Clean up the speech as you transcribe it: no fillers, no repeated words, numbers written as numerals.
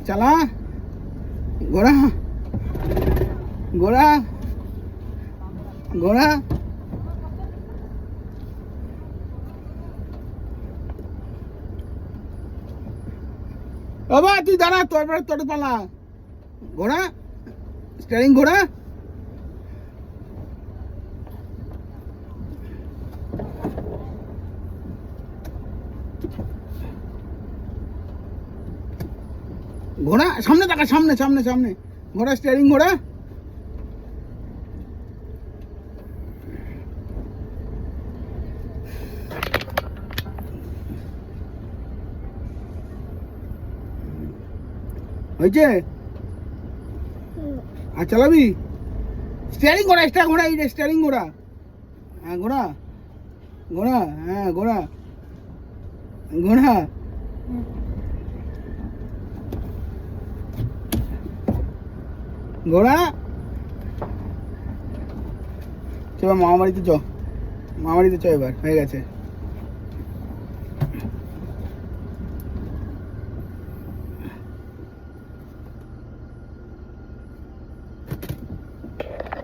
চালা ঘোড়া ঘোড়া ঘোড়া বাবা তুই দাঁড়া, তোর পালা। ঘোড়া স্টিয়ারিং ঘোড়া ঘোড়া সামনে তাকা, সামনে সামনে সামনে ঘোড়া স্টিয়ারিং ঘোড়া। হয়েছে? আর চালাবি স্টিয়ারিং ঘোড়া, এক্সট্রা ঘোড়া, এই যে স্টিয়ারিং ঘোড়া। হ্যাঁ ঘোড়া ঘোড়া, হ্যাঁ ঘোড়া ঘোড়া ঘোড়া। চল মামা বাড়িতে চ, মামা বাড়িতে চ, এবার হয়ে গেছে।